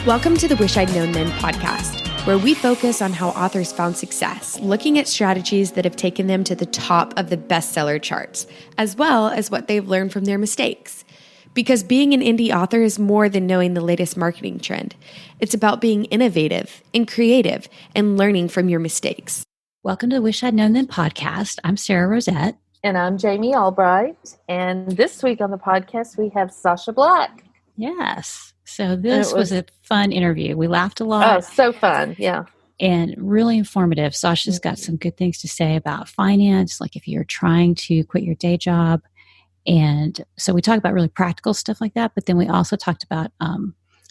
Welcome to the Wish I'd Known Then podcast, where we focus on how authors found success, looking at strategies that have taken them to the top of the bestseller charts, as well as what they've learned from their mistakes. Because being an indie author is more than knowing the latest marketing trend. It's about being innovative and creative and learning from your mistakes. Welcome to the Wish I'd Known Then podcast. I'm Sarah Rosette. And I'm Jami Albright. And this week on the podcast, we have Sacha Black. Yes. So this was a fun interview. We laughed a lot. Oh, so fun. Yeah. And really informative. Sacha's got some good things to say about finance, like if you're trying to quit your day job. And so we talked about really practical stuff like that. But then we also talked about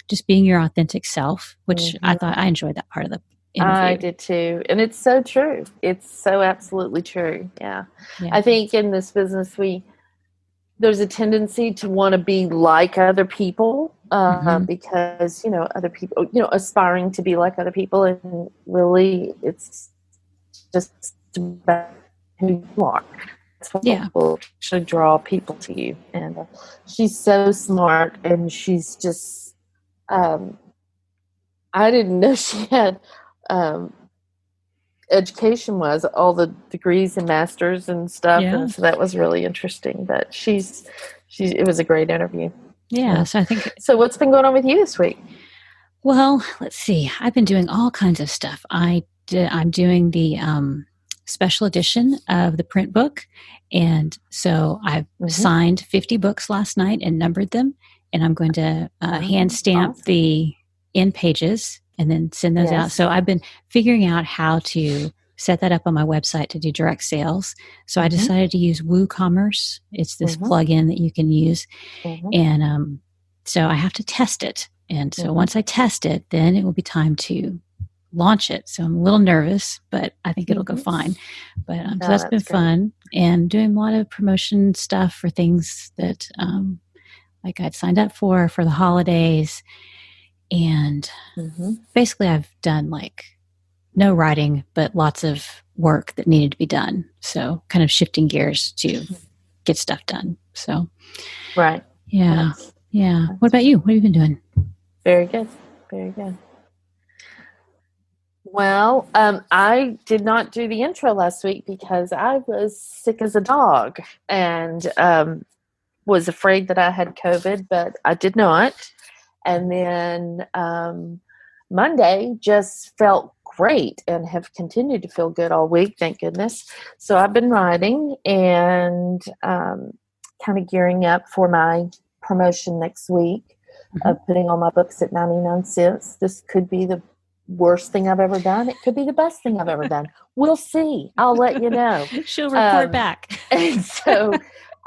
just being your authentic self, which I thought I enjoyed that part of the interview. I did too. And it's so true. It's so absolutely true. Yeah. I think in this business, there's a tendency to want to be like other people because, other people, aspiring to be like other people. And really, it's just about who you are. That's what will actually draw people to you. And she's so smart, and she's just, I didn't know she had education-wise, all the degrees and masters and stuff. Yeah. And so that was really interesting. But it was a great interview. Yeah. So what's been going on with you this week? Well, let's see. I've been doing all kinds of stuff. I'm doing the special edition of the print book. And so I've signed 50 books last night and numbered them. And I'm going to hand stamp the end pages and then send those out. So I've been figuring out how to set that up on my website to do direct sales. So I decided to use Woocommerce. It's this plugin that you can use. And so I have to test it. And so once I test it, then it will be time to launch it. So I'm a little nervous, but I think it'll go fine. But so that's been fun. And doing a lot of promotion stuff for things that like I'd signed up for the holidays. And basically I've done like no writing, but lots of work that needed to be done. So kind of shifting gears to get stuff done. So, right. Yeah. Nice. Yeah. What about you? What have you been doing? Very good. Very good. Well, I did not do the intro last week because I was sick as a dog and was afraid that I had COVID, but I did not. And then Monday just felt great and have continued to feel good all week, thank goodness. So I've been writing and kind of gearing up for my promotion next week of putting all my books at 99 cents. This could be the worst thing I've ever done. It could be the best thing I've ever done. We'll see. I'll let you know. She'll report back. And so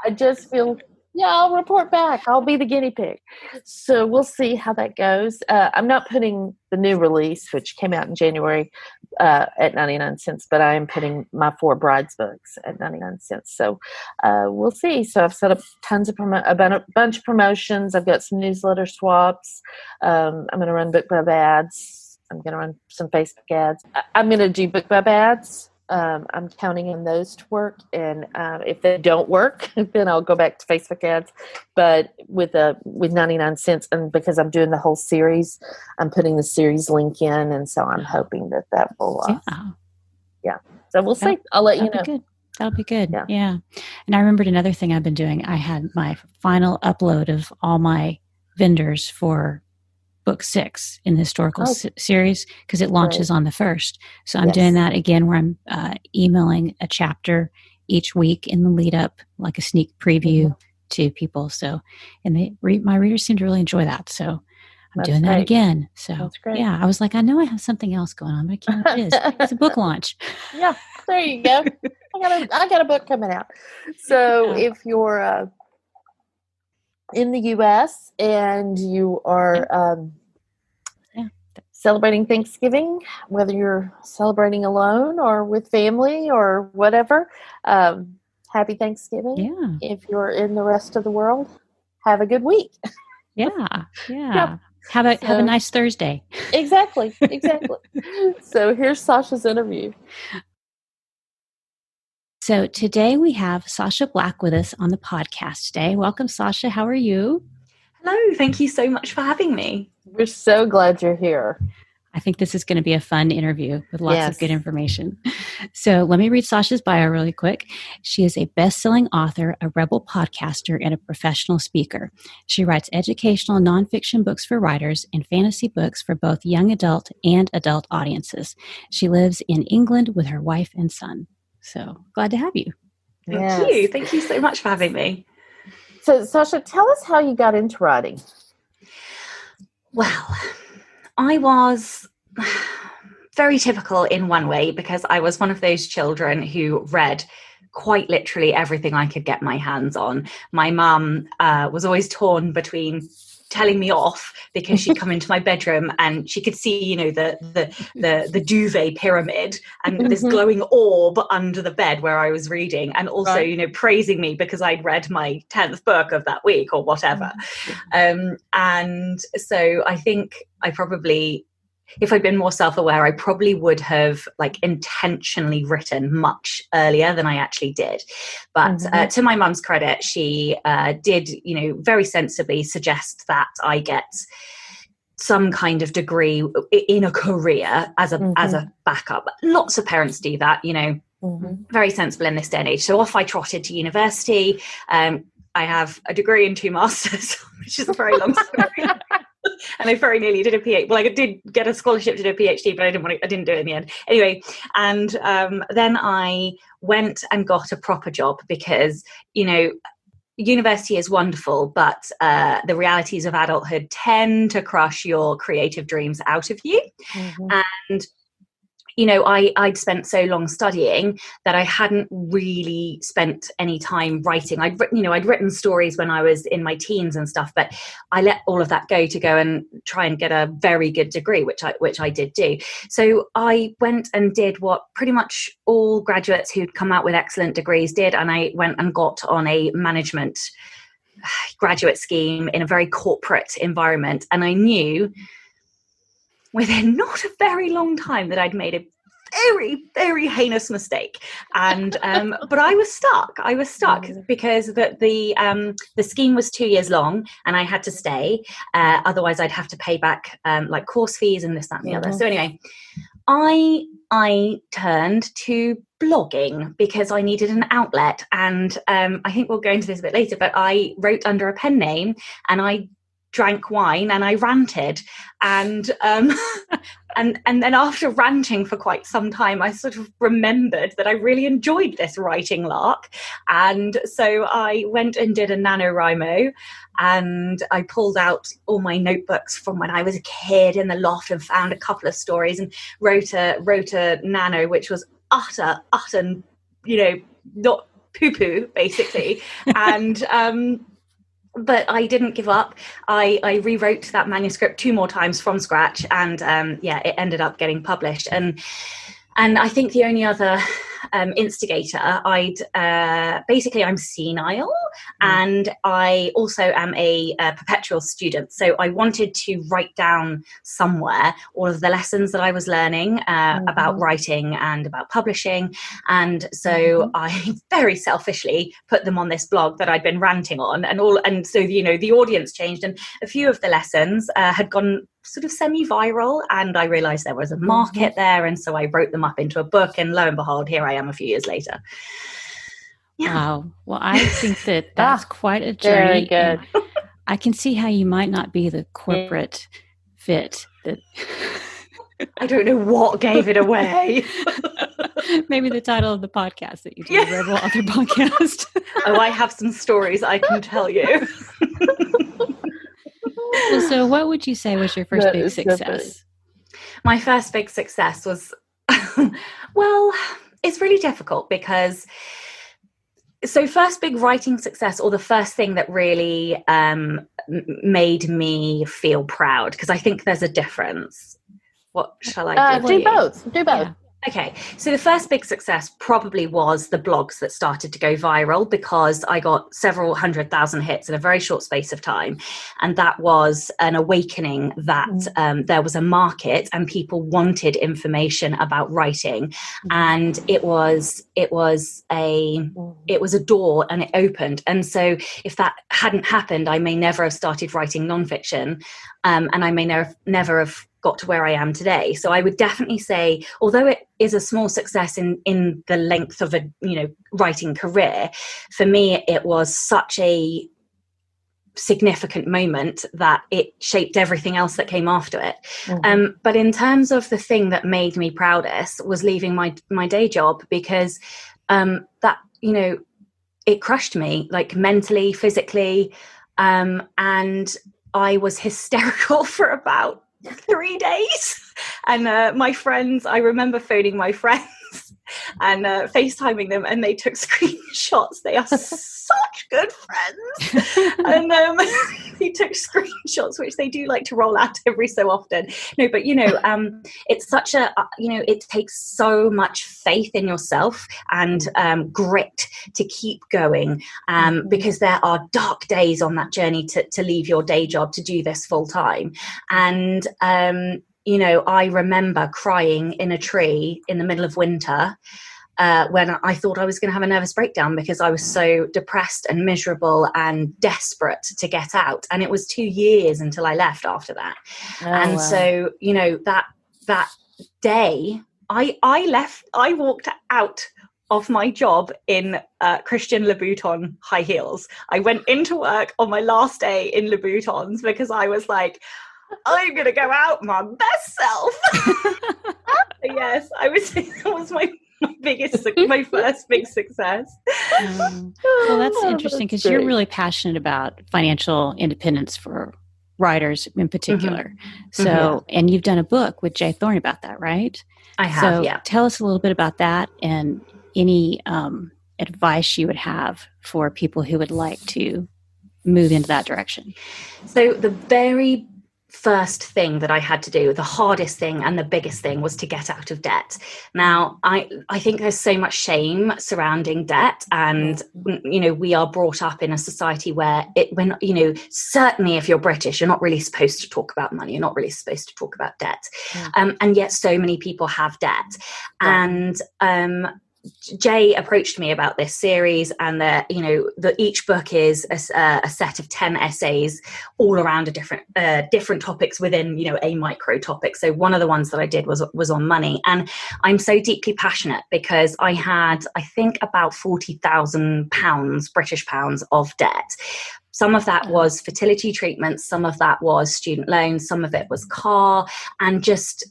I just feel... Yeah, I'll report back. I'll be the guinea pig. So we'll see how that goes. I'm not putting the new release, which came out in January, at 99 cents, but I am putting my 4 brides books at 99 cents. So we'll see. So I've set up a bunch of promotions. I've got some newsletter swaps. I'm going to run BookBub ads. I'm going to run some Facebook ads. I'm going to do BookBub ads. I'm counting on those to work, and if they don't work, then I'll go back to Facebook ads. But with 99 cents, and because I'm doing the whole series, I'm putting the series link in, and so I'm hoping that will. Yeah. So we'll see. I'll let you know. Good. That'll be good. Yeah. And I remembered another thing I've been doing. I had my final upload of all my vendors for book 6 in the historical series because it launches on the 1st. So I'm doing that again where I'm emailing a chapter each week in the lead up, like a sneak preview to people. So, and my readers seem to really enjoy that. So I'm doing that again. So that's great. Yeah, I was like, I know I have something else going on, but I can't know what it is. It's a book launch. Yeah, there you go. I got a book coming out. So if you're in the U.S. and you are celebrating Thanksgiving, whether you're celebrating alone or with family or whatever, happy Thanksgiving. Yeah. If you're in the rest of the world, have a good week. Yeah. Have a nice Thursday. Exactly. So here's Sacha's interview. So today we have Sacha Black with us on the podcast today. Welcome, Sacha. How are you? Hello, thank you so much for having me. We're so glad you're here. I think this is going to be a fun interview with lots of good information. So let me read Sacha's bio really quick. She is a best-selling author, a rebel podcaster, and a professional speaker. She writes educational nonfiction books for writers and fantasy books for both young adult and adult audiences. She lives in England with her wife and son. So glad to have you. Thank you. Thank you so much for having me. So, Sacha, tell us how you got into writing. Well, I was very typical in one way because I was one of those children who read quite literally everything I could get my hands on. My mum was always torn between telling me off because she'd come into my bedroom and she could see, you know, the duvet pyramid and this glowing orb under the bed where I was reading, and also, you know, praising me because I'd read my 10th book of that week or whatever. And so I think I probably, if I'd been more self-aware, I probably would have like intentionally written much earlier than I actually did. But to my mum's credit, she did, you know, very sensibly suggest that I get some kind of degree in a career as a backup. Lots of parents do that, you know, very sensible in this day and age. So off I trotted to university. I have a degree and 2 masters, which is a very long story. And I very nearly did a PhD. Well, I did get a scholarship to do a PhD, but I didn't do it in the end. Anyway, and then I went and got a proper job because, you know, university is wonderful, but the realities of adulthood tend to crush your creative dreams out of you. And you know, I'd spent so long studying that I hadn't really spent any time writing. I'd written stories when I was in my teens and stuff, but I let all of that go to go and try and get a very good degree, which I did do. So I went and did what pretty much all graduates who'd come out with excellent degrees did, and I went and got on a management graduate scheme in a very corporate environment, and I knew within not a very long time that I'd made a very, very heinous mistake. And but I was stuck because the scheme was 2 years long and I had to stay. Otherwise I'd have to pay back like course fees and this, that, and the other. So anyway, I turned to blogging because I needed an outlet. And I think we'll go into this a bit later, but I wrote under a pen name and I drank wine and I ranted, and then after ranting for quite some time, I sort of remembered that I really enjoyed this writing lark, and so I went and did a NaNoWriMo, and I pulled out all my notebooks from when I was a kid in the loft and found a couple of stories and wrote a nano, which was utter, you know, not poo-poo basically, and but I didn't give up. I rewrote that manuscript 2 more times from scratch, and it ended up getting published. And I think the only other instigator, I'm senile, and I also am a perpetual student. So I wanted to write down somewhere all of the lessons that I was learning about writing and about publishing. And so I very selfishly put them on this blog that I'd been ranting on, and so, you know, the audience changed, and a few of the lessons had gone sort of semi-viral, and I realized there was a market there, and so I wrote them up into a book, and lo and behold, here I am a few years later. Wow. Well, I think that's quite a journey. Very good. I can see how you might not be the corporate fit that I don't know what gave it away. Maybe the title of the podcast that you do, the Rebel Author Podcast. Oh, I have some stories I can tell you. Well, so what would you say was your first big success? My first big success was, well, it's really difficult because, so first big writing success, or the first thing that really made me feel proud, because I think there's a difference. What shall I do? Do both. Yeah. Okay, so the first big success probably was the blogs that started to go viral, because I got several 100,000 hits in a very short space of time. And that was an awakening that there was a market and people wanted information about writing. And it was a door, and it opened. And so if that hadn't happened, I may never have started writing nonfiction, and I may never have got to where I am today. So I would definitely say, although it is a small success in the length of a writing career, for me it was such a significant moment that it shaped everything else that came after it. But in terms of the thing that made me proudest was leaving my day job, because that it crushed me, like mentally, physically, and I was hysterical for about 3 days. And I remember phoning my friends and FaceTiming them, and they took screenshots. They are such good friends. And they took screenshots, which they do like to roll out every so often. No, but it's such a it takes so much faith in yourself and grit to keep going, because there are dark days on that journey to leave your day job to do this full time. And I remember crying in a tree in the middle of winter when I thought I was going to have a nervous breakdown, because I was so depressed and miserable and desperate to get out. And it was 2 years until I left after that. So, that day I walked out of my job in Christian Louboutin high heels. I went into work on my last day in Louboutins, because I was like, I'm going to go out my best self. Yes, that was my first big success. Well, that's interesting, because you're really passionate about financial independence for writers in particular. So, and you've done a book with Jay Thorne about that, right? I have, so tell us a little bit about that, and any advice you would have for people who would like to move into that direction. So the very first thing that I had to do, the hardest thing and the biggest thing, was to get out of debt. Now, I think there's so much shame surrounding debt, and we are brought up in a society where certainly if you're British, you're not really supposed to talk about money, you're not really supposed to talk about debt, and yet so many people have debt. And Jay approached me about this series, and each book is a set of 10 essays all around different topics within a micro topic. So one of the ones that I did was on money, and I'm so deeply passionate because I had, I think, about £40,000 British pounds of debt. Some of that was fertility treatments, some of that was student loans, some of it was car, and just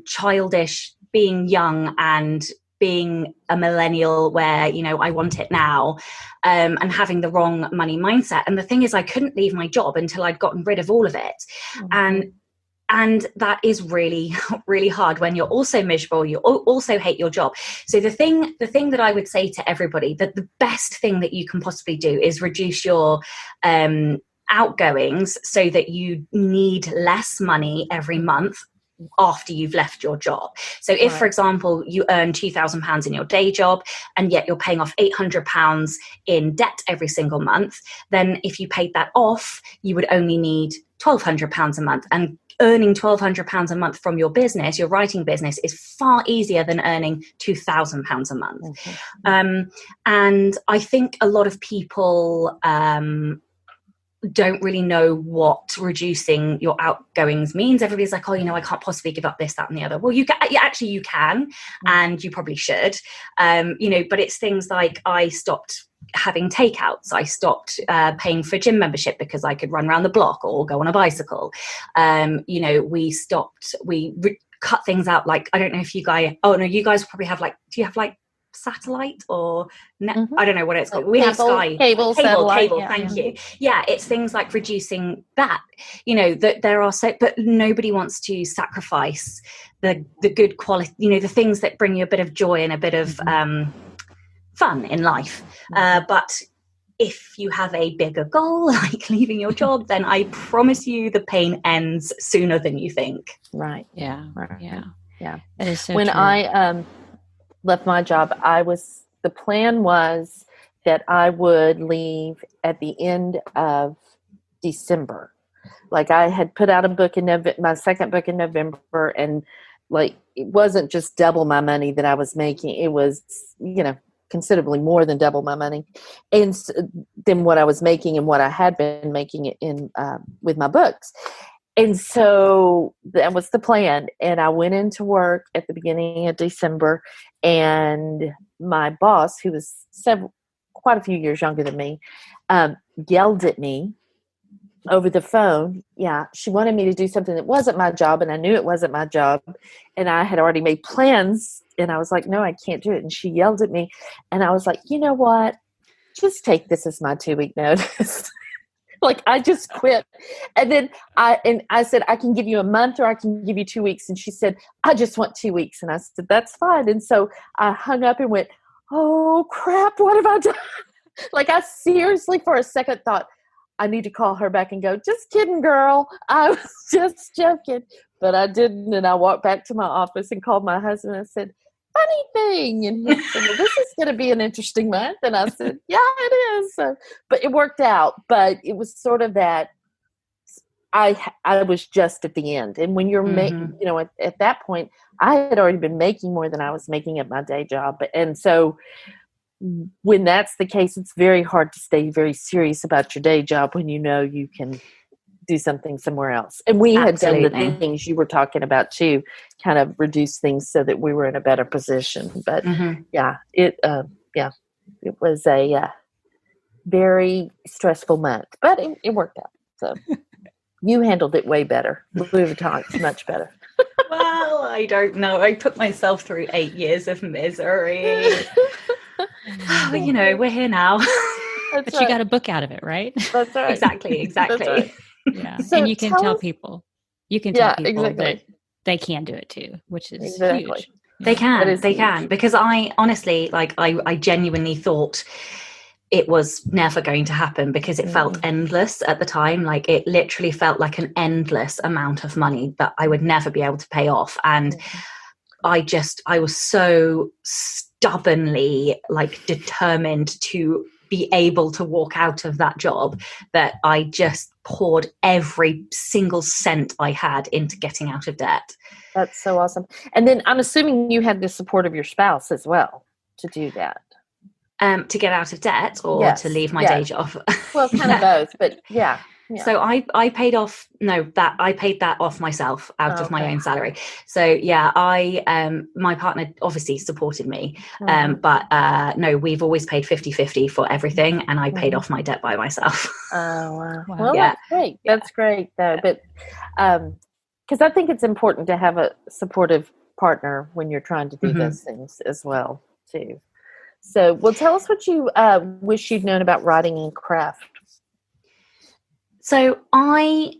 childish, being young and being a millennial where, I want it now, and having the wrong money mindset. And the thing is, I couldn't leave my job until I'd gotten rid of all of it. And that is really, really hard when you're also miserable, you also hate your job. So the thing that I would say to everybody, that the best thing that you can possibly do is reduce your outgoings so that you need less money every month after you've left your job. So if, for example, you earn £2,000 in your day job, and yet you're paying off £800 in debt every single month, then if you paid that off, you would only need £1,200 a month. And earning £1,200 a month from your business, your writing business, is far easier than earning £2,000 a month. And I think a lot of people don't really know what reducing your outgoings means. Everybody's like, I can't possibly give up this, that, and the other. Well, you can, and you probably should. But it's things like, I stopped having takeouts. I stopped paying for gym membership because I could run around the block or go on a bicycle. We cut things out. Like, I don't know if you guys, you guys probably have do you have satellite or I don't know what it's called. We have Sky cable, thank you. Yeah, it's things like reducing that. That there are but nobody wants to sacrifice the good quality. The things that bring you a bit of joy and a bit of fun in life. But if you have a bigger goal, like leaving your job, then I promise you the pain ends sooner than you think. Right. Yeah. Right. Yeah. Yeah. That is so when true. I left my job, the plan was that I would leave at the end of December. Like, I had put out a book in my second book in November, and like, it wasn't just double my money that I was making. It was, considerably more than double my money, and than what I was making and what I had been making in with my books. And so that was the plan. And I went into work at the beginning of December, and my boss, who was quite a few years younger than me, yelled at me over the phone. Yeah, she wanted me to do something that wasn't my job, and I knew it wasn't my job, and I had already made plans, and I was like, no, I can't do it. And she yelled at me, and I was like, you know what? Just take this as my 2-week notice. Like, I just quit. And then I said, I can give you a month or I can give you 2 weeks. And she said, I just want 2 weeks. And I said, that's fine. And so I hung up and went, oh crap, what have I done? Like, I seriously for a second thought, I need to call her back and go, just kidding, girl. I was just joking. But I didn't. And I walked back to my office and called my husband and said, funny thing. And he said, well, this is going to be an interesting month. And I said, yeah, it is. So, but it worked out. But it was sort of that I was just at the end. And when you're at that point, I had already been making more than I was making at my day job. And so when that's the case, it's very hard to stay very serious about your day job when you know you can do something somewhere else. And we had done the things you were talking about too, kind of reduce things so that we were in a better position. But it was a very stressful month, but it worked out. So you handled it way better. Louis Vuitton's much better. Well, I don't know. I put myself through 8 years of misery. We're here now. But you got a book out of it, right? That's right. Exactly. That's right. Yeah. So and you can tell people that they can do it too, which is huge. They can. Because I honestly, I genuinely thought it was never going to happen because it felt endless at the time. Like, it literally felt like an endless amount of money that I would never be able to pay off. And I was so stubbornly determined to be able to walk out of that job that I just poured every single cent I had into getting out of debt. That's so awesome. And then I'm assuming you had the support of your spouse as well to do that. To get out of debt or to leave my day job? Well, kind of both, but yeah. So I paid that off myself out of my own salary. So my partner obviously supported me, but no, we've always paid 50-50 for everything, and I paid off my debt by myself. Oh, wow. Well, that's great. That's great though. But because I think it's important to have a supportive partner when you're trying to do those things as well too. So, well, tell us what you wish you'd known about writing and craft. So I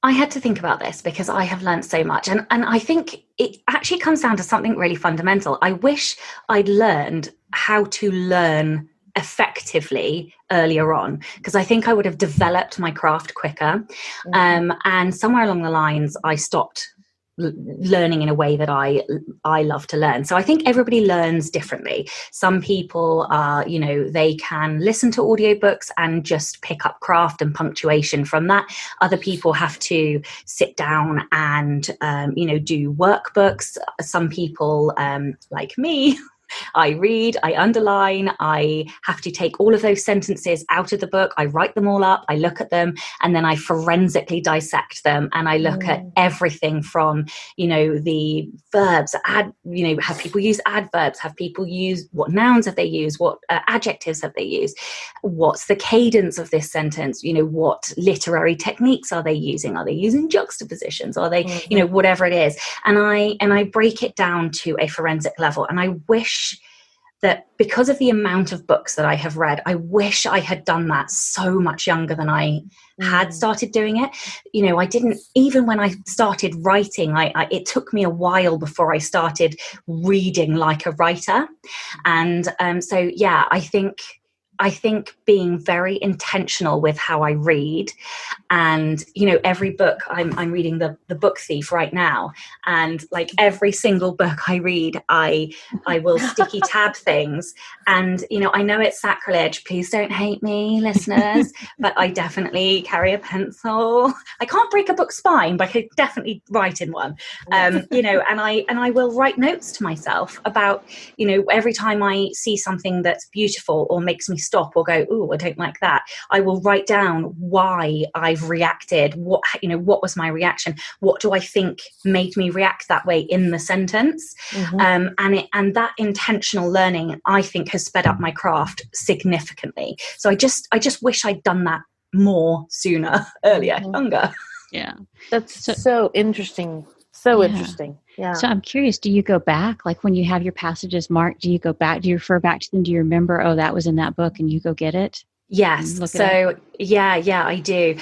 had to think about this because I have learned so much. And I think it actually comes down to something really fundamental. I wish I'd learned how to learn effectively earlier on, because I think I would have developed my craft quicker. And somewhere along the lines, I stopped learning in a way that I love to learn. So I think everybody learns differently. Some people are, they can listen to audiobooks and just pick up craft and punctuation from that. Other people have to sit down and, do workbooks. Some people, like me, I read, I underline, I have to take all of those sentences out of the book. I write them all up, I look at them, and then I forensically dissect them. And I look at everything from, the verbs, have people use adverbs? Have people use, what nouns have they used? What adjectives have they used? What's the cadence of this sentence? What literary techniques are they using? Are they using juxtapositions? Are they, whatever it is? And I break it down to a forensic level. And I wish that because of the amount of books that I have read, I wish I had done that so much younger than I had started doing it. I didn't, even when I started writing, it took me a while before I started reading like a writer. And I think I think being very intentional with how I read, and every book, I'm reading the Book Thief right now, and like every single book I read, I will sticky tab things, and I know it's sacrilege, please don't hate me, listeners, but I definitely carry a pencil. I can't break a book's spine, but I could definitely write in one. And I will write notes to myself about every time I see something that's beautiful or makes me stop or go, "Ooh, I don't like that," I will write down why I've reacted. What was my reaction? What do I think made me react that way in the sentence? And that intentional learning, I think, has sped up my craft significantly. So I just wish I'd done that more sooner, earlier, younger. Yeah, that's so interesting. So interesting. Yeah. So I'm curious, do you go back, like when you have your passages marked, do you go back, do you refer back to them? Do you remember, oh, that was in that book, and you go get it? Yes. So I do.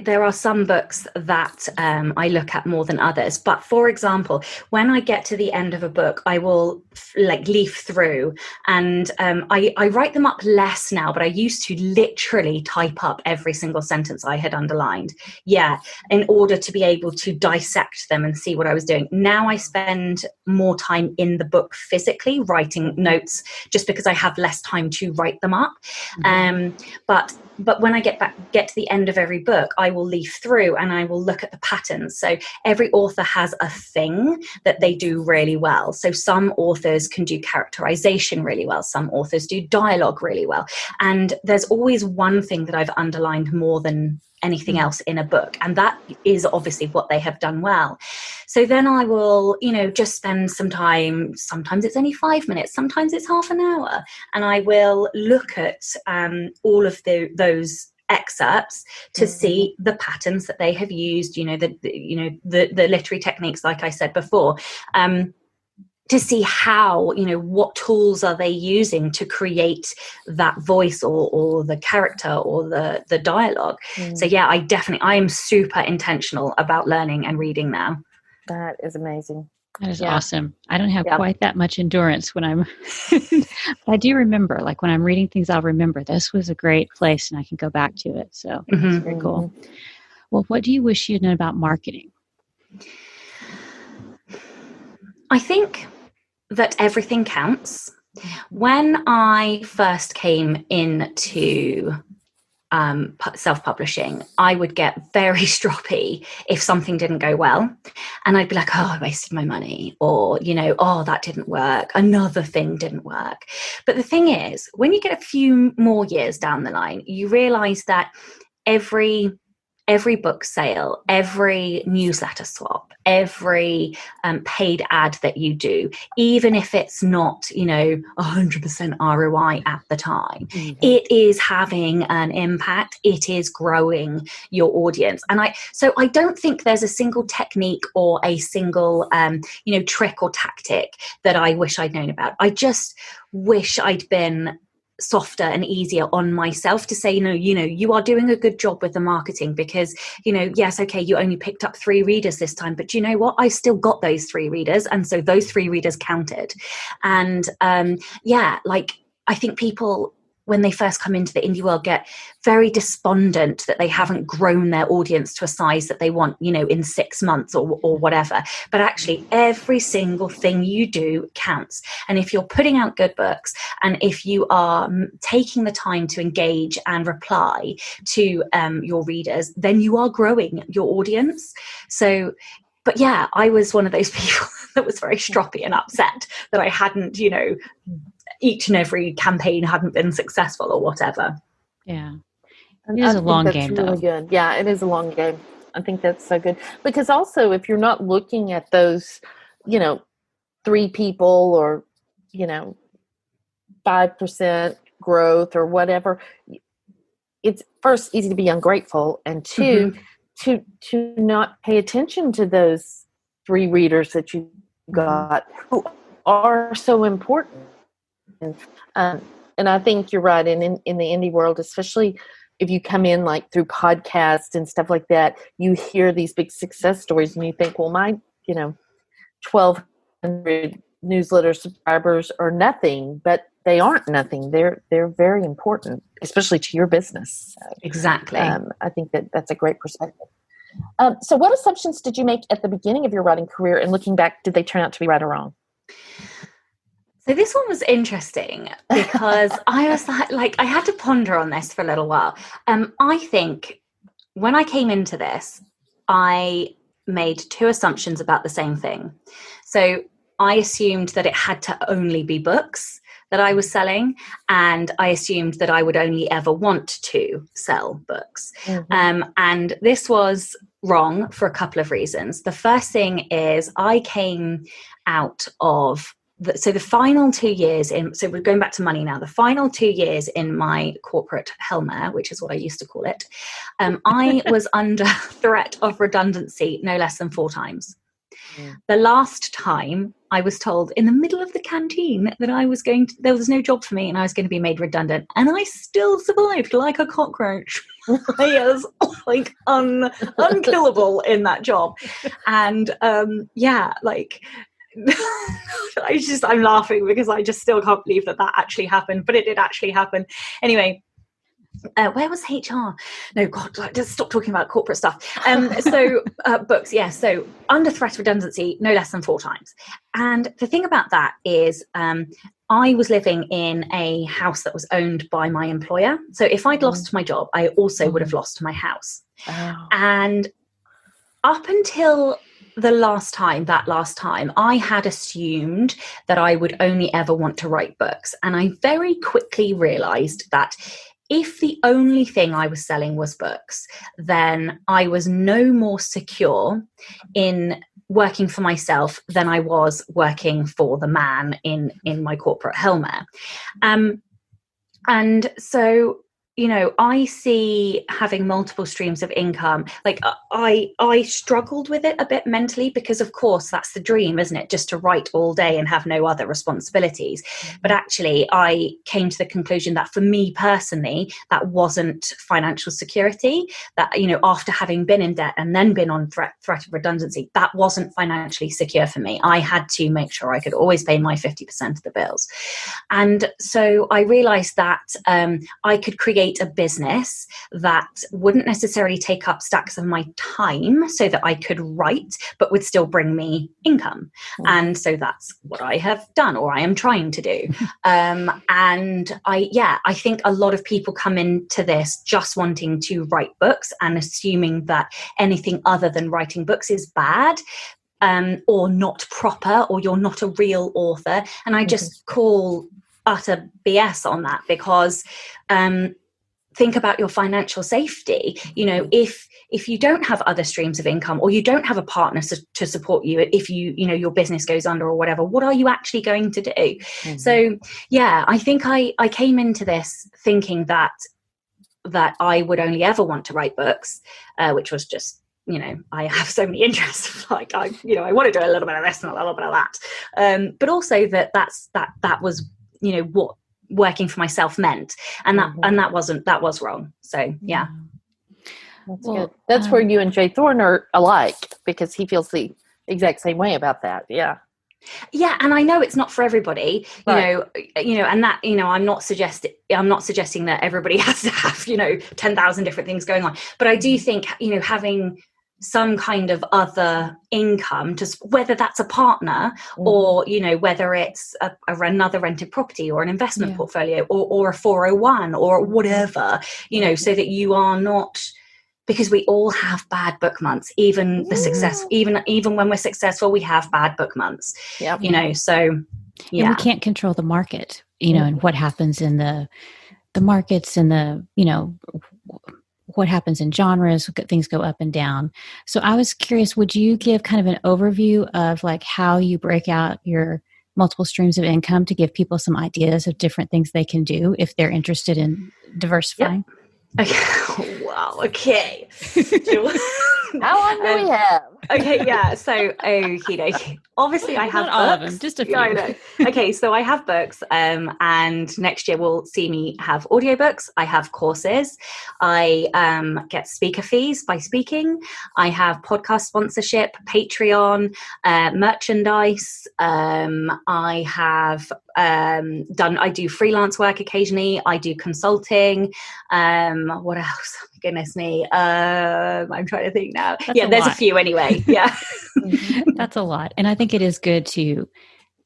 There are some books that I look at more than others. But for example, when I get to the end of a book, I will leaf through, and I write them up less now, but I used to literally type up every single sentence I had underlined. Yeah. In order to be able to dissect them and see what I was doing. Now I spend more time in the book physically writing notes, just because I have less time to write them up. But when I get to the end of every book, I will leaf through and I will look at the patterns. So every author has a thing that they do really well. So some authors can do characterization really well. Some authors do dialogue really well. And there's always one thing that I've underlined more than anything else in a book. And that is obviously what they have done well. So then I will, just spend some time. Sometimes it's only 5 minutes. Sometimes it's half an hour. And I will look at all of those excerpts to see the patterns that they have used, the literary techniques, like I said before, to see how, what tools are they using to create that voice or the character or the dialogue. So I am super intentional about learning and reading now. That is amazing. That is awesome. I don't have quite that much endurance when I'm, I do remember, like when I'm reading things, I'll remember this was a great place and I can go back to it. So it's very cool. Well, what do you wish you'd known about marketing? I think that everything counts. When I first came into self-publishing, I would get very stroppy if something didn't go well, and I'd be like, oh, I wasted my money, or oh, that didn't work, another thing didn't work. But the thing is, when you get a few more years down the line, you realize that every book sale, every newsletter swap, every paid ad that you do, even if it's not 100% ROI at the time, it is having an impact. It is growing your audience. And I don't think there's a single technique or a single trick or tactic that I wish I'd known about. I just wish I'd been softer and easier on myself to say, you are doing a good job with the marketing, because yes, okay, you only picked up 3 readers this time, but you know what, I still got those 3 readers, and so those 3 readers counted. And I think people, when they first come into the indie world, get very despondent that they haven't grown their audience to a size that they want, in 6 months or whatever. But actually, every single thing you do counts. And if you're putting out good books, and if you are taking the time to engage and reply to your readers, then you are growing your audience. So, but yeah, I was one of those people that was very stroppy and upset that I hadn't, each and every campaign hadn't been successful or whatever. Yeah. It is a long game, really though. Good. Yeah, it is a long game. I think that's so good. Because also, if you're not looking at those, 3 people or, 5% growth or whatever, it's first easy to be ungrateful, and 2, to not pay attention to those 3 readers that you got who are so important. And I think you're right. And in the indie world, especially if you come in like through podcasts and stuff like that, you hear these big success stories and you think, well, my, 1,200 newsletter subscribers are nothing, but they aren't nothing. They're very important, especially to your business. So, Exactly. I think that's a great perspective. So what assumptions did you make at the beginning of your writing career, and looking back, did they turn out to be right or wrong? So this one was interesting because I was like, I had to ponder on this for a little while. I think when I came into this, I made two assumptions about the same thing. So I assumed that it had to only be books that I was selling, and I assumed that I would only ever want to sell books. Mm-hmm. And this was wrong for a couple of reasons. The first thing is I came out of so the final 2 years so we're going back to money now, the final 2 years in my corporate hellmare, which is what I used to call it, I was under threat of redundancy no less than 4 times. Yeah. The last time I was told in the middle of the canteen that there was no job for me and I was going to be made redundant, and I still survived like a cockroach. I was like unkillable in that job. And I'm laughing because I just still can't believe that actually happened, but it did actually happen. Anyway, where was HR? No, God, just stop talking about corporate stuff. So books, yeah. So under threat of redundancy, no less than 4 times. And the thing about that is I was living in a house that was owned by my employer. So if I'd lost my job, I also would have lost my house. Oh. And up until that last time, I had assumed that I would only ever want to write books. And I very quickly realized that if the only thing I was selling was books, then I was no more secure in working for myself than I was working for the man in my corporate hellmare. And so, I see having multiple streams of income, like I struggled with it a bit mentally, because of course that's the dream, isn't it? Just to write all day and have no other responsibilities. Mm-hmm. But actually I came to the conclusion that for me personally, that wasn't financial security, that, after having been in debt and then been on threat of redundancy, that wasn't financially secure for me. I had to make sure I could always pay my 50% of the bills. And so I realized that I could create a business that wouldn't necessarily take up stacks of my time so that I could write, but would still bring me income. Mm. And so that's what I have done, or I am trying to do. And I think a lot of people come into this just wanting to write books and assuming that anything other than writing books is bad. Or not proper, or you're not a real author. And I just call utter BS on that, because think about your financial safety. If you don't have other streams of income, or you don't have a partner to support you, if your business goes under or whatever, what are you actually going to do? Mm-hmm. So yeah, I think I came into this thinking that I would only ever want to write books, which was just, I have so many interests. Like I want to do a little bit of this and a little bit of that. But also that was, what working for myself meant, and that was wrong. So yeah, that's good. That's where you and Jay Thorne are alike, because he feels the exact same way about that. Yeah, and I know it's not for everybody, right. And that, I'm not suggesting that everybody has to have 10,000 different things going on, but I do think having some kind of other income, whether that's a partner or, whether it's another rented property or an investment portfolio or a 401 or whatever, so that you are not, because we all have bad book months, even the success, even when we're successful, we have bad book months, so yeah. And we can't control the market, and what happens in the markets and what happens in genres, things go up and down. So I was curious, would you give kind of an overview of like how you break out your multiple streams of income to give people some ideas of different things they can do if they're interested in diversifying? Yep. Okay. Wow. Okay. How long do we have? Okay. Yeah. So, obviously I have Not all of books. them, just a few. Yeah, I know. Okay, so I have books, and next year will see me have audiobooks. I have courses. I get speaker fees by speaking. I have podcast sponsorship, Patreon, merchandise. I have I do freelance work occasionally. I do consulting. What else? Goodness me. I'm trying to think now. There's a few anyway. Yeah. That's a lot. And I think it is good to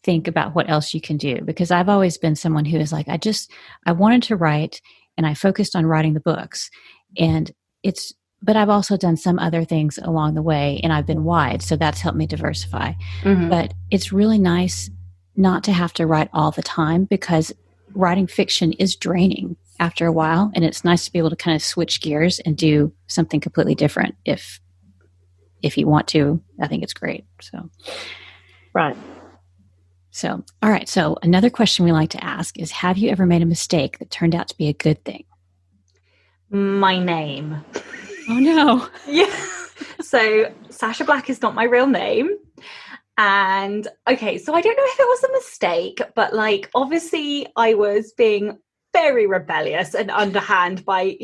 think about what else you can do, because I've always been someone who is like, I wanted to write and I focused on writing the books, but I've also done some other things along the way, and I've been wide. So that's helped me diversify. Mm-hmm. But it's really nice not to have to write all the time, because writing fiction is draining after a while. And it's nice to be able to kind of switch gears and do something completely different if you want to. I think it's great. So, right. So, all right. So another question we like to ask is, have you ever made a mistake that turned out to be a good thing? My name. Oh, no. Yeah. So Sacha Black is not my real name. And okay, so I don't know if it was a mistake, but like, obviously I was being very rebellious and underhand by,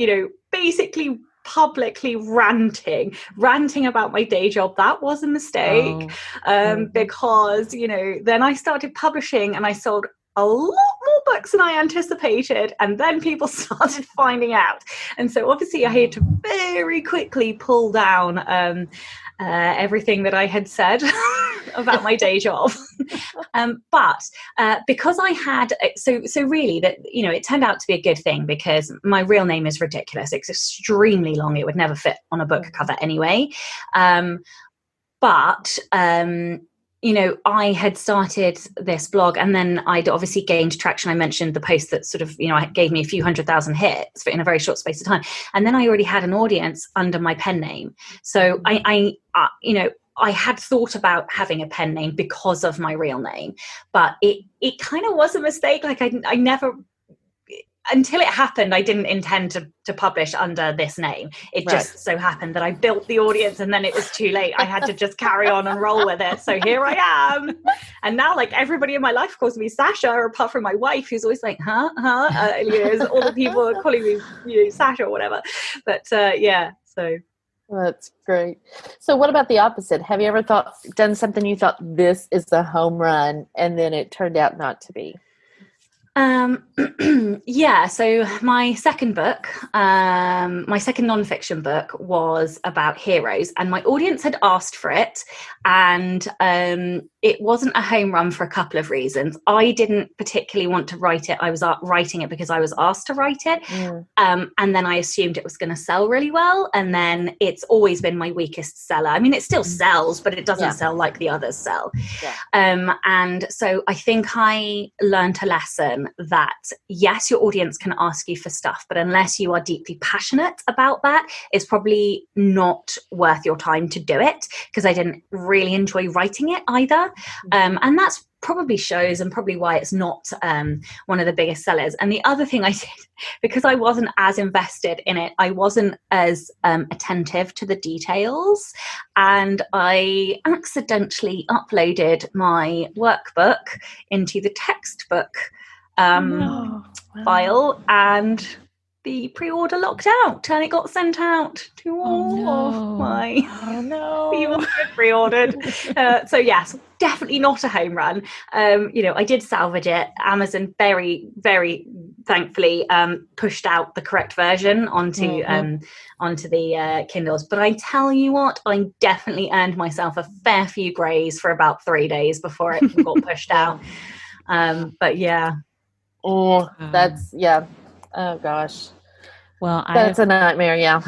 basically publicly ranting about my day job. That was a mistake. Because, then I started publishing and I sold a lot more books than I anticipated, and then people started finding out. And so obviously I had to very quickly pull down everything that I had said about my day job. But because I had, so really that, it turned out to be a good thing, because my real name is ridiculous. It's extremely long. It would never fit on a book cover anyway. I had started this blog, and then I'd obviously gained traction. I mentioned the post that sort of, gave me a few 100,000 hits in a very short space of time. And then I already had an audience under my pen name. So I had thought about having a pen name because of my real name, but it kind of was a mistake. Like I never, until it happened, I didn't intend to publish under this name. It just so happened that I built the audience, and then it was too late. I had to just carry on and roll with it. So here I am. And now, like, everybody in my life calls me Sacha, or apart from my wife, who's always like, all the people are calling me, Sacha or whatever. But so. That's great. So what about the opposite? Have you ever done something you thought this is the home run, and then it turned out not to be? So my second book, my second nonfiction book, was about heroes, and my audience had asked for it, and it wasn't a home run for a couple of reasons. I didn't particularly want to write it. I was writing it because I was asked to write it, and then I assumed it was going to sell really well, and then it's always been my weakest seller. I mean, it still sells, but it doesn't sell like the others sell. And so I think I learned a lesson that yes, your audience can ask you for stuff, but unless you are deeply passionate about that, it's probably not worth your time to do it, because I didn't really enjoy writing it either. And that's probably shows, and probably why it's not one of the biggest sellers. And the other thing I did, because I wasn't as invested in it, I wasn't as attentive to the details, and I accidentally uploaded my workbook into the textbook file, and the pre-order locked out, and it got sent out to all of my people who had pre-ordered. So yes, definitely not a home run. I did salvage it. Amazon very, very thankfully pushed out the correct version onto the Kindles. But I tell you what, I definitely earned myself a fair few grays for about 3 days before it got pushed out. But yeah. Oh, that's oh gosh. Well, that's a nightmare. Yeah.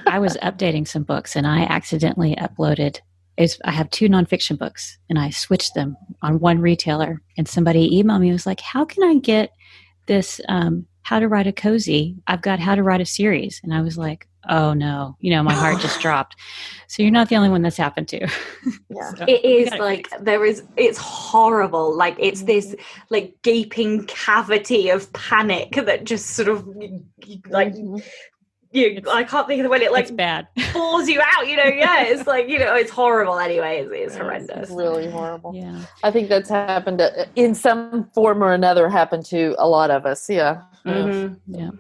I was updating some books, and I accidentally uploaded. I have 2 nonfiction books, and I switched them on one retailer. And somebody emailed me and was like, "How can I get this? How to write a cozy? I've got how to write a series." And I was like, "Oh no!" My heart just dropped. So you're not the only one that's happened to. Yeah, so it is like it's horrible. Like it's this like gaping cavity of panic that just sort of like I can't think of the way it it's bad. falls you out, it's like, it's horrible anyway. It's horrendous. It's really horrible. Yeah. I think that's happened in some form or another, happened to a lot of us. Yeah. Yeah.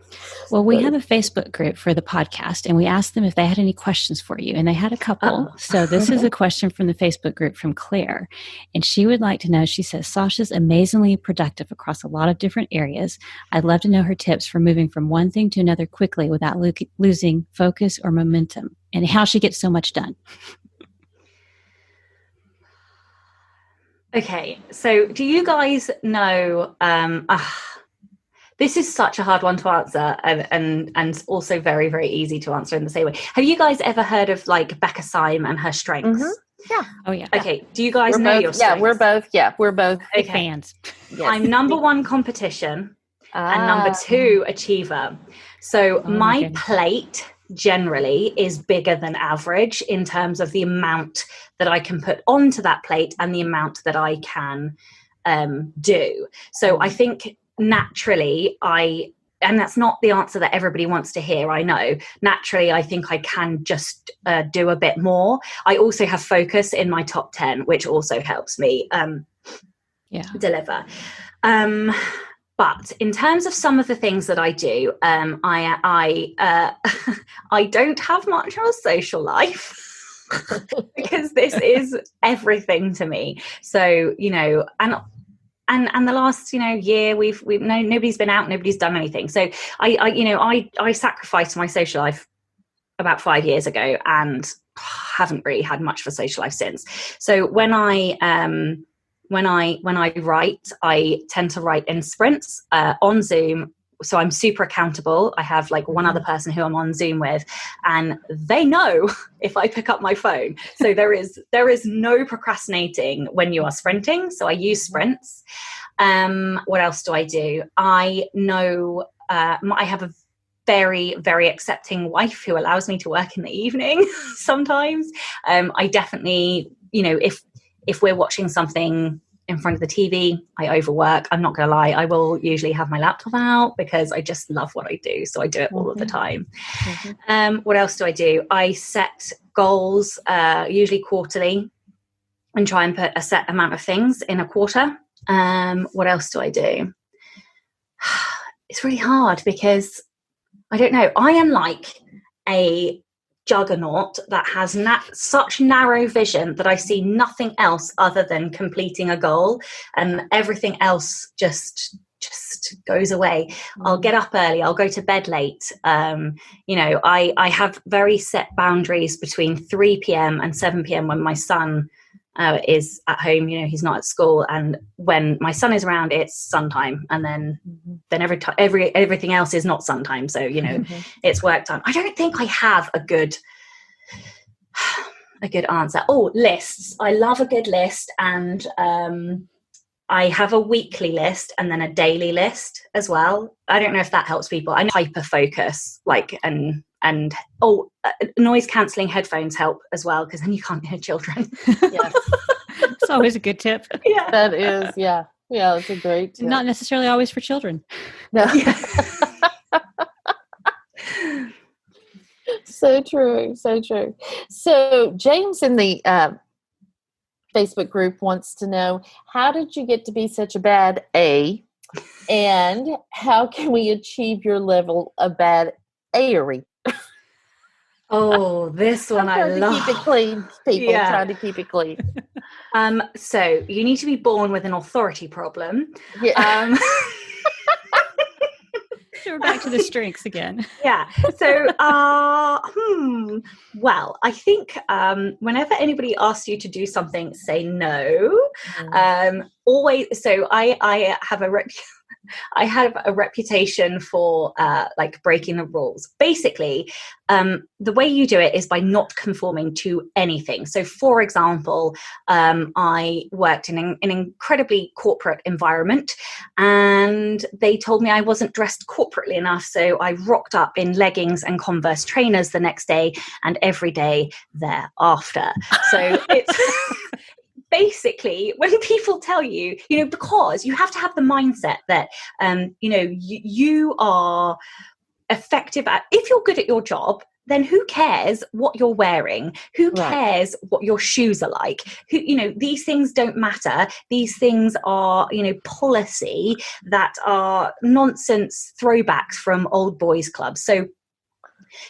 Well, we have a Facebook group for the podcast, and we asked them if they had any questions for you, and they had a couple. So this is a question from the Facebook group from Claire, and she would like to know, she says, Sasha's amazingly productive across a lot of different areas. I'd love to know her tips for moving from one thing to another quickly without losing focus or momentum, and how she gets so much done. Okay, so do you guys know, this is such a hard one to answer and also very, very easy to answer in the same way. Have you guys ever heard of like Becca Syme and her strengths? Yeah. Oh, yeah. Okay, do you guys know your strengths? We're both Big fans. Yes. I'm number 1 competition and number 2 achiever. So my plate generally is bigger than average in terms of the amount that I can put onto that plate and the amount that I can do. So I think naturally and that's not the answer that everybody wants to hear, I know. Naturally, I think I can just do a bit more. I also have focus in my top 10, which also helps me deliver. But in terms of some of the things that I do, I don't have much of a social life because this is everything to me. So, and the last year we've nobody's been out, nobody's done anything. So I sacrificed my social life about 5 years ago and haven't really had much of a social life since. So when I write, I tend to write in sprints on Zoom. So I'm super accountable. I have like one other person who I'm on Zoom with, and they know if I pick up my phone. So there is no procrastinating when you are sprinting. So I use sprints. What else do I do? I know I have a very, very accepting wife who allows me to work in the evening sometimes. I definitely, if we're watching something in front of the TV, I overwork. I'm not going to lie. I will usually have my laptop out because I just love what I do. So I do it all of the time. What else do I do? I set goals, usually quarterly, and try and put a set amount of things in a quarter. What else do I do? It's really hard because I don't know. I am like a juggernaut that has such narrow vision that I see nothing else other than completing a goal, and everything else just goes away. I'll get up early, I'll go to bed late. I have very set boundaries between 3 p.m. and 7 p.m. when my son is at home. He's not at school, and when my son is around, it's sun time, and then everything else is not sun time. So it's work time. I don't think I have a good answer. Lists. I love a good list, and I have a weekly list and then a daily list as well. I don't know if that helps people. I know hyper focus, and noise cancelling headphones help as well, because then you can't hear children. Yes. It's always a good tip. Yeah, that is. Yeah, it's a great tip. Not necessarily always for children. No. So true. So James in the Facebook group wants to know, how did you get to be such a bad A, and how can we achieve your level of bad A-ery? This one I love. Keep it clean, people. Yeah. Trying to keep it clean. So you need to be born with an authority problem. Yeah. So we're back to the strengths again. Yeah. So, well, I think whenever anybody asks you to do something, say no. Always. So I have a reputation for like breaking the rules. Basically, the way you do it is by not conforming to anything. So, for example, I worked in an incredibly corporate environment, and they told me I wasn't dressed corporately enough. So I rocked up in leggings and Converse trainers the next day and every day thereafter. So it's basically, when people tell you, because you have to have the mindset that, you are effective at, if you're good at your job, then who cares what you're wearing? Who cares what your shoes are like? Who, these things don't matter. These things are, policy that are nonsense throwbacks from old boys clubs. So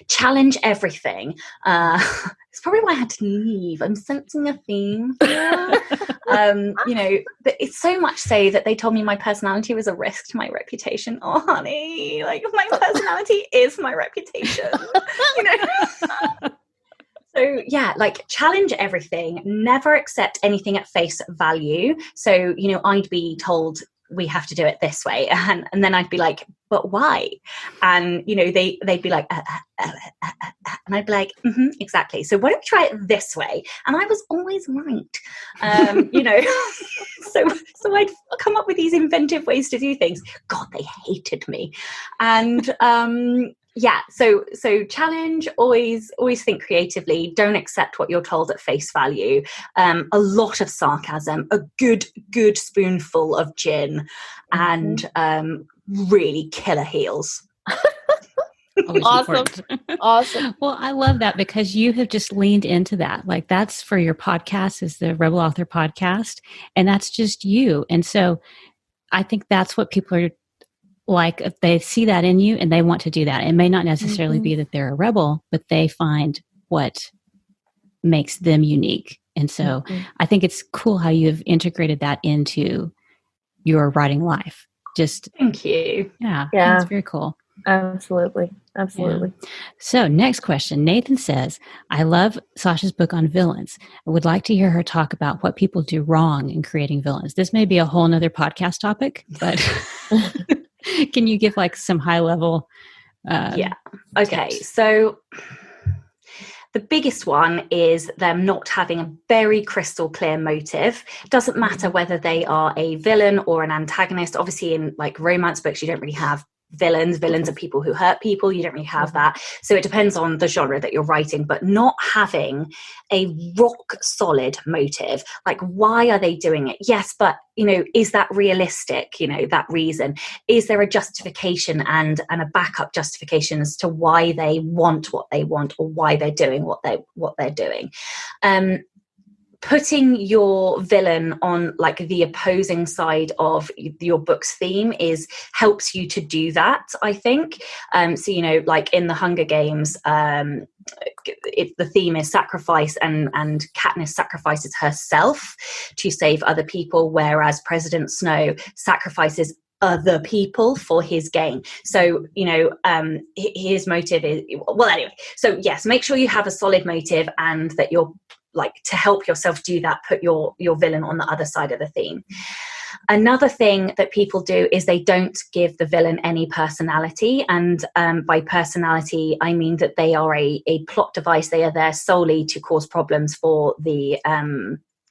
challenge everything. It's probably why I had to leave. I'm sensing a theme here. But it's so much so that they told me my personality was a risk to my reputation. Oh, honey, like my personality is my reputation. So yeah, like challenge everything. Never accept anything at face value. So I'd be told, we have to do it this way, and then I'd be like, but why? And they'd be like, and I'd be like, exactly. So why don't we try it this way? And I was always right. So I'd come up with these inventive ways to do things. God, they hated me. And so challenge, always think creatively. Don't accept what you're told at face value. A lot of sarcasm, a good spoonful of gin, and really killer heels. Awesome. Well, I love that, because you have just leaned into that. Like, that's for your podcast, is the Rebel Author podcast, and that's just you. And so I think that's what people are like, if they see that in you and they want to do that. It may not necessarily be that they're a rebel, but they find what makes them unique. And so I think it's cool how you've integrated that into your writing life. Just thank you. Yeah. That's very cool. Absolutely. Yeah. So next question. Nathan says, I love Sacha's book on villains. I would like to hear her talk about what people do wrong in creating villains. This may be a whole nother podcast topic, but can you give like some high level? Okay. Tips? So the biggest one is them not having a very crystal clear motive. It doesn't matter whether they are a villain or an antagonist. Obviously, in like romance books, you don't really have villains. Villains are people who hurt people. You don't really have that. So it depends on the genre that you're writing, but not having a rock solid motive. Like, why are they doing it? Yes, but is that realistic? That reason. Is there a justification and a backup justification as to why they want what they want, or why they're doing what they're doing? Putting your villain on like the opposing side of your book's theme helps you to do that, I think. So like in the Hunger Games, the theme is sacrifice, and Katniss sacrifices herself to save other people, whereas President Snow sacrifices other people for his gain. So his motive is, well, anyway. So yes, make sure you have a solid motive, and that you're like, to help yourself do that, put your villain on the other side of the theme. Another thing that people do is they don't give the villain any personality. And by personality, I mean that they are a plot device. They are there solely to cause problems for the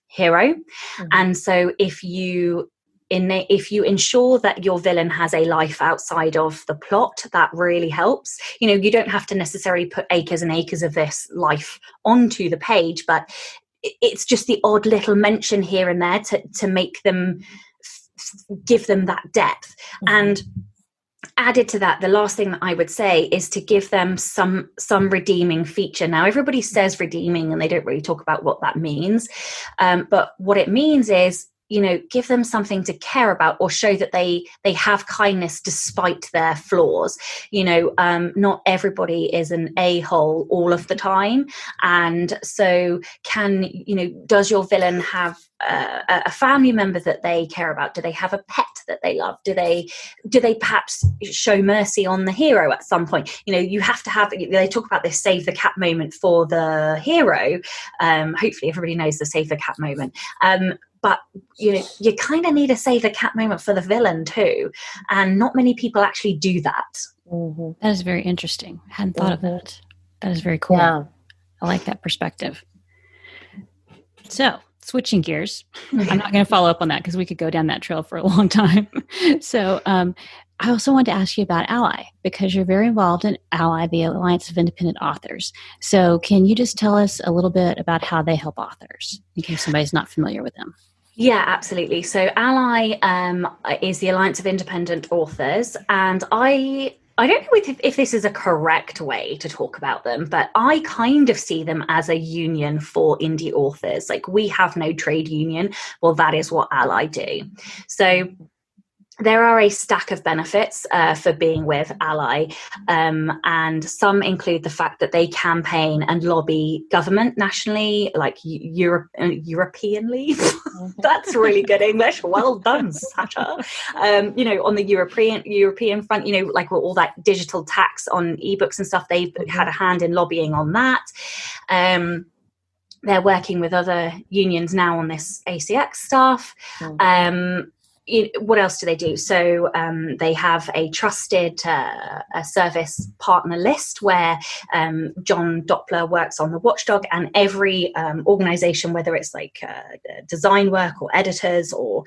hero. And so if you ensure that your villain has a life outside of the plot, that really helps. You don't have to necessarily put acres and acres of this life onto the page, but it's just the odd little mention here and there to make them give them that depth. And added to that, the last thing that I would say is to give them some redeeming feature. Now, everybody says redeeming, and they don't really talk about what that means. But what it means is, give them something to care about, or show that they have kindness despite their flaws. Not everybody is an a-hole all of the time. And so does your villain have a family member that they care about? Do they have a pet that they love? Do they perhaps show mercy on the hero at some point? You have to have, they talk about this save the cat moment for the hero. Hopefully everybody knows the save the cat moment. But you kind of need a save the cat moment for the villain too, and not many people actually do that. That is very interesting. I hadn't thought of that. That is very cool. I like that perspective. So, switching gears, I'm not going to follow up on that because we could go down that trail for a long time. So, I also wanted to ask you about Alli, because you're very involved in Alli, the Alliance of Independent Authors. So, can you just tell us a little bit about how they help authors, in case somebody's not familiar with them? Yeah, absolutely. So Alli is the Alliance of Independent Authors, and I I don't know if this is a correct way to talk about them, but I kind of see them as a union for indie authors. Like, we have no trade union. Well, that is what Alli do. So there are a stack of benefits for being with Alli, and some include the fact that they campaign and lobby government nationally, like Europeanly. That's really good English. Well done, Sacha. On the European front, like all that digital tax on ebooks and stuff, they've had a hand in lobbying on that. They're working with other unions now on this ACX stuff. What else do they do? So they have a trusted a service partner list where John Doppler works on the watchdog, and every organization, whether it's like design work or editors or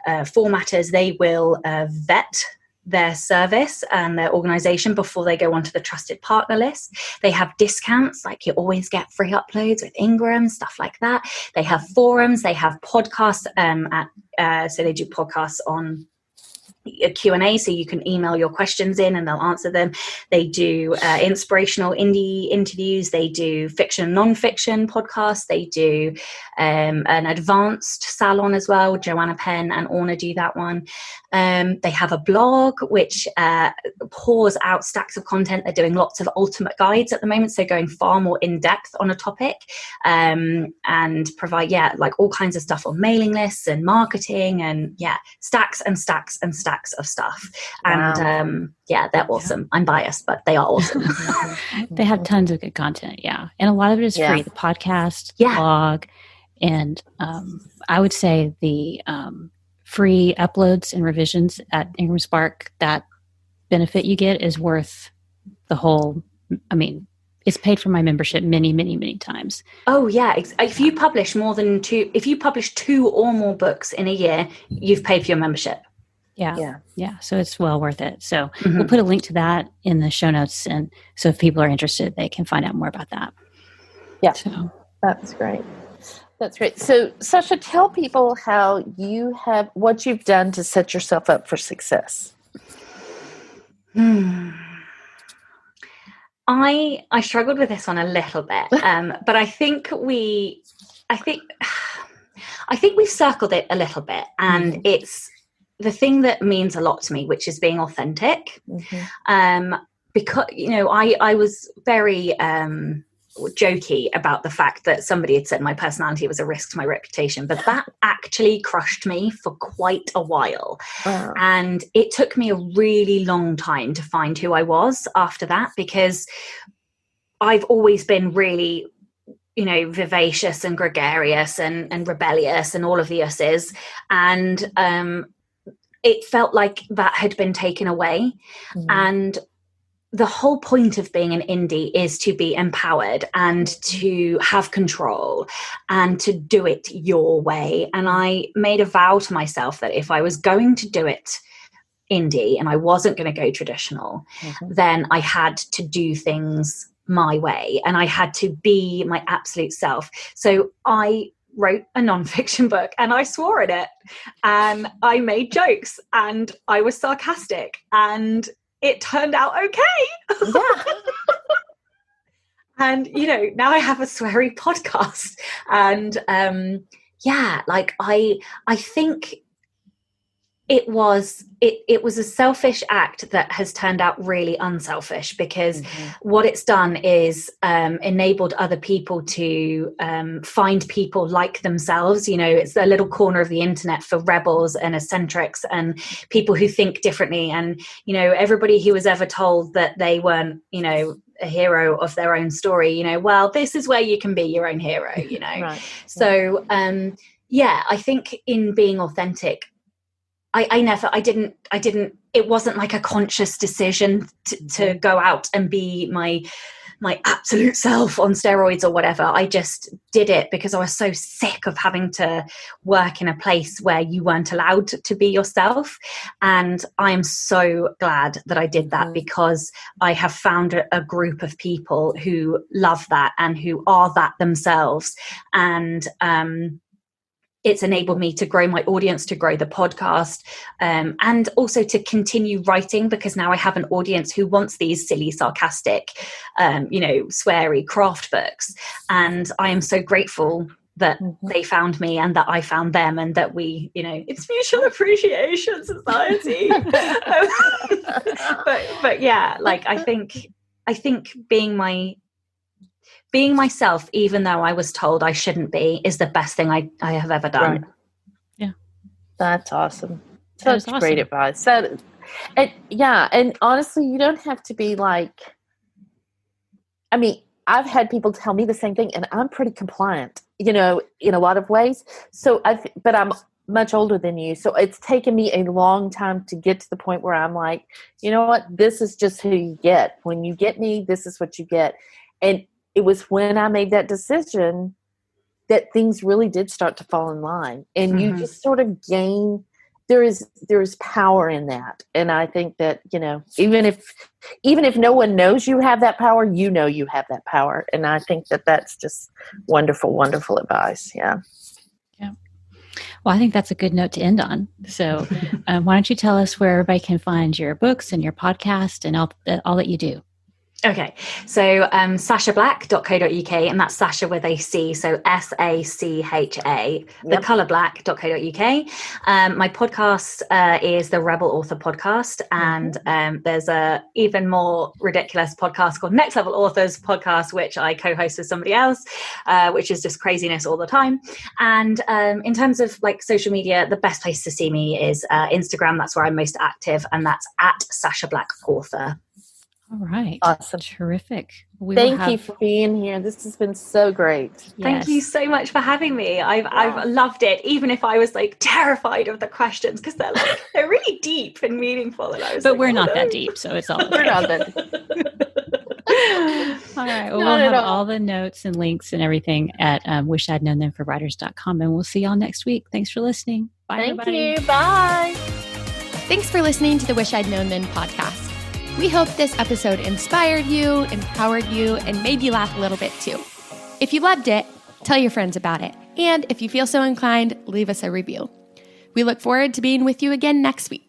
formatters, they will vet their service and their organization before they go onto the trusted partner list. They have discounts, like you always get free uploads with Ingram, stuff like that. They have forums, they have podcasts so they do podcasts on a Q&A, so you can email your questions in and they'll answer them. They do inspirational indie interviews. They do fiction and non-fiction podcasts. They do an advanced salon as well. Joanna Penn and Orna do that one. They have a blog which pours out stacks of content. They're doing lots of ultimate guides at the moment, so going far more in depth on a topic, and provide like all kinds of stuff on mailing lists and marketing, and stacks and stacks and stacks of stuff. Wow. And they're awesome. I'm biased, but they are awesome. They have tons of good content, and a lot of it is free. The podcast, blog, and I would say the free uploads and revisions at Ingram Spark, that benefit you get is worth the whole. I mean, it's paid for my membership many, many, many times. Oh yeah. If you publish if you publish 2 or more books in a year, you've paid for your membership. Yeah. So it's well worth it. So we'll put a link to that in the show notes, and so if people are interested, they can find out more about that. Yeah. So that's great. That's great. So, Sacha, tell people how what you've done to set yourself up for success. I struggled with this one a little bit, but I think we've circled it a little bit, and it's the thing that means a lot to me, which is being authentic. Because I was very jokey about the fact that somebody had said my personality was a risk to my reputation, but that actually crushed me for quite a while. Wow. And it took me a really long time to find who I was after that, because I've always been really vivacious and gregarious and rebellious and all of the S's, and it felt like that had been taken away. And the whole point of being an indie is to be empowered and to have control and to do it your way. And I made a vow to myself that if I was going to do it indie and I wasn't going to go traditional, then I had to do things my way and I had to be my absolute self. So I wrote a non-fiction book and I swore in it, and I made jokes and I was sarcastic, and it turned out okay. And now I have a sweary podcast, and I think it was a selfish act that has turned out really unselfish, because what it's done is enabled other people to find people like themselves. It's a little corner of the internet for rebels and eccentrics and people who think differently. And, everybody who was ever told that they weren't, a hero of their own story, well, this is where you can be your own hero, Right. So, I think in being authentic, I didn't, it wasn't like a conscious decision to go out and be my absolute self on steroids or whatever. I just did it because I was so sick of having to work in a place where you weren't allowed to be yourself. And I am so glad that I did that, because I have found a group of people who love that and who are that themselves. And, it's enabled me to grow my audience, to grow the podcast, and also to continue writing, because now I have an audience who wants these silly, sarcastic, sweary craft books. And I am so grateful that they found me and that I found them, and that we, it's mutual appreciation society. but yeah, like I think being myself, even though I was told I shouldn't be, is the best thing I have ever done. Right. Yeah. That's awesome. Such great advice. And honestly, you don't have to be like, I've had people tell me the same thing, and I'm pretty compliant, in a lot of ways. So but I'm much older than you. So it's taken me a long time to get to the point where I'm like, you know what, this is just who you get. When you get me, this is what you get. And it was when I made that decision that things really did start to fall in line. And you just sort of gain, there is power in that. And I think that, even if no one knows you have that power, you have that power. And I think that that's just wonderful, wonderful advice. Yeah. Yeah. Well, I think that's a good note to end on. So why don't you tell us where everybody can find your books and your podcast and all that you do? Okay, so sachablack.co.uk, and that's Sacha with a C, so SACHA, thecolorblack.co.uk. My podcast is the Rebel Author Podcast, and there's a even more ridiculous podcast called Next Level Authors Podcast, which I co-host with somebody else, which is just craziness all the time. And in terms of like social media, the best place to see me is Instagram. That's where I'm most active, and that's at Sacha Black Author. All right. Awesome. Terrific. Thank you for being here. This has been so great. Thank you so much for having me. I've loved it, even if I was like terrified of the questions, because they're really deep and meaningful. And we're not that deep, so it's all okay. We're not that deep. All right. Well, we'll have all the notes and links and everything at wishidknownthenforwriters.com, and we'll see y'all next week. Thanks for listening. Bye, everybody. Thank you. Bye. Thanks for listening to the Wish I'd Known Then podcast. We hope this episode inspired you, empowered you, and made you laugh a little bit too. If you loved it, tell your friends about it. And if you feel so inclined, leave us a review. We look forward to being with you again next week.